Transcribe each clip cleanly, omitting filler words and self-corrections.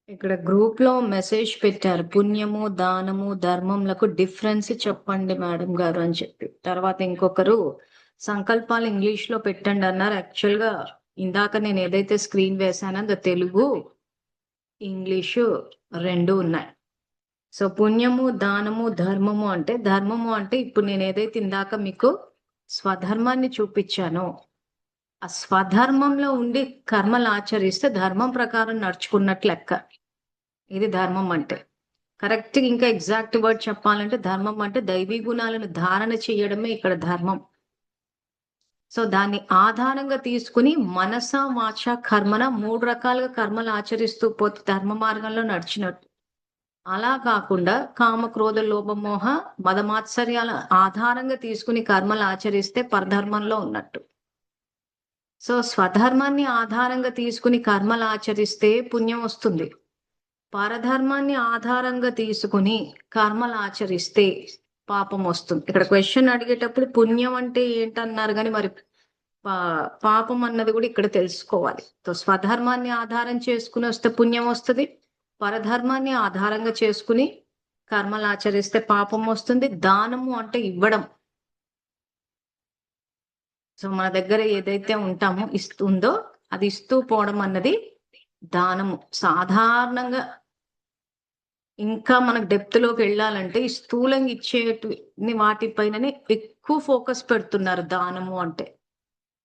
ఇక్కడ గ్రూప్ లో మెసేజ్ పెట్టారు. పుణ్యము, దానము, ధర్మములకు డిఫరెన్స్ చెప్పండి మేడం గారు అని చెప్పి. తర్వాత ఇంకొకరు సంకల్పాలు ఇంగ్లీష్ లో పెట్టండి అన్నారు. యాక్చువల్ గా ఇందాక నేను ఏదైతే స్క్రీన్ వేసానో అది తెలుగు, ఇంగ్లీషు రెండు ఉన్నాయి. సో పుణ్యము, దానము, ధర్మము అంటే ఇప్పుడు నేను ఏదైతే ఇందాక మీకు స్వధర్మాన్ని చూపించానో ఆ స్వధర్మంలో ఉండి కర్మలు ఆచరిస్తే ధర్మం ప్రకారం నడుచుకున్నట్లు లెక్క. ఇది ధర్మం అంటే. కరెక్ట్ ఇంకా ఎగ్జాక్ట్ వర్డ్ చెప్పాలంటే ధర్మం అంటే దైవీ గుణాలను ధారణ చేయడమే ఇక్కడ ధర్మం. సో దాన్ని ఆధారంగా తీసుకుని మనస, వాచ, కర్మన 3 రకాలుగా కర్మలు ఆచరిస్తూ పోతే ధర్మ మార్గంలో నడిచినట్టు. అలా కాకుండా కామ, క్రోధ, లోభ, మోహ, మదమాత్సర్యాల ఆధారంగా తీసుకుని కర్మలు ఆచరిస్తే పరధర్మంలో ఉన్నట్టు. సో స్వధర్మాన్ని ఆధారంగా తీసుకుని కర్మలు ఆచరిస్తే పుణ్యం వస్తుంది. పరధర్మాన్ని ఆధారంగా తీసుకుని కర్మలు ఆచరిస్తే పాపం వస్తుంది. ఇక్కడ క్వశ్చన్ అడిగేటప్పుడు పుణ్యం అంటే ఏంటన్నారు కానీ మరి పాపం అన్నది కూడా ఇక్కడ తెలుసుకోవాలి. సో స్వధర్మాన్ని ఆధారం చేసుకుని వస్తే పుణ్యం వస్తుంది. పరధర్మాన్ని ఆధారంగా చేసుకుని కర్మలు ఆచరిస్తే పాపం వస్తుంది. దానము అంటే ఇవ్వడం. సో మన దగ్గర ఏదైతే ఉందో అది ఇస్తూ పోవడం అన్నది దానము. సాధారణంగా ఇంకా మనకు డెప్త్ లోకి వెళ్ళాలంటే ఈ స్థూలంగా ఇచ్చేటి వాటిపైననే ఎక్కువ ఫోకస్ పెడుతున్నారు దానము అంటే.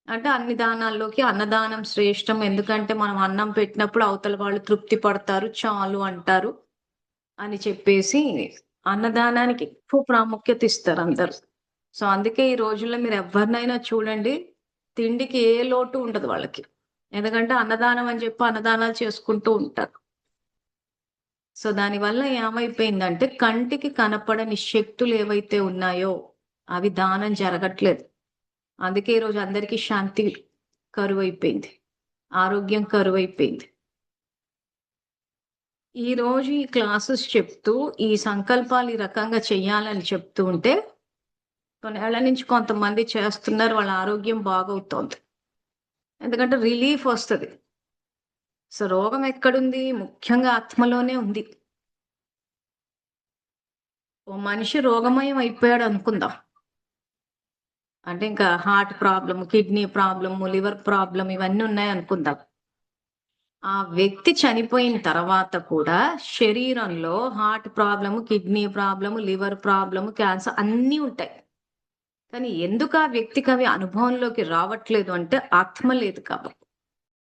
అంటే అన్ని దానాల్లోకి అన్నదానం శ్రేష్టం. ఎందుకంటే మనం అన్నం పెట్టినప్పుడు అవతల వాళ్ళు తృప్తి పడతారు, చాలు అంటారు అని చెప్పేసి అన్నదానానికి ఎక్కువ ప్రాముఖ్యత ఇస్తారు అందరు. సో అందుకే ఈ రోజుల్లో మీరు ఎవరినైనా చూడండి, తిండికి ఏ లోటు ఉండదు వాళ్ళకి. ఎందుకంటే అన్నదానం అని చెప్పి అన్నదానాలు చేసుకుంటూ ఉంటారు. సో దానివల్ల ఏమైపోయిందంటే కంటికి కనపడని శక్తులు ఏవైతే ఉన్నాయో అవి దానం జరగట్లేదు. అందుకే ఈరోజు అందరికీ శాంతి కరువైపోయింది, ఆరోగ్యం కరువైపోయింది. ఈ రోజు ఈ క్లాసెస్ చెప్తూ ఈ సంకల్పాలు ఈ రకంగా చెయ్యాలని చెప్తూ ఉంటే కొన్నేళ్ల నుంచి కొంతమంది చేస్తున్నారు, వాళ్ళ ఆరోగ్యం బాగవుతోంది. ఎందుకంటే రిలీఫ్ వస్తుంది. సో రోగం ఎక్కడుంది? ముఖ్యంగా ఆత్మలోనే ఉంది. ఓ మనిషి రోగమయం అయిపోయాడు అనుకుందాం. అంటే ఇంకా heart problem, kidney problem, liver problem ఇవన్నీ ఉన్నాయి అనుకుందాం. ఆ వ్యక్తి చనిపోయిన తర్వాత కూడా శరీరంలో heart problem, kidney problem, liver problem, cancer అన్నీ ఉంటాయి. కానీ ఎందుకు ఆ వ్యక్తికి అవి అనుభవంలోకి రావట్లేదు అంటే ఆత్మ లేదు కాబట్టి.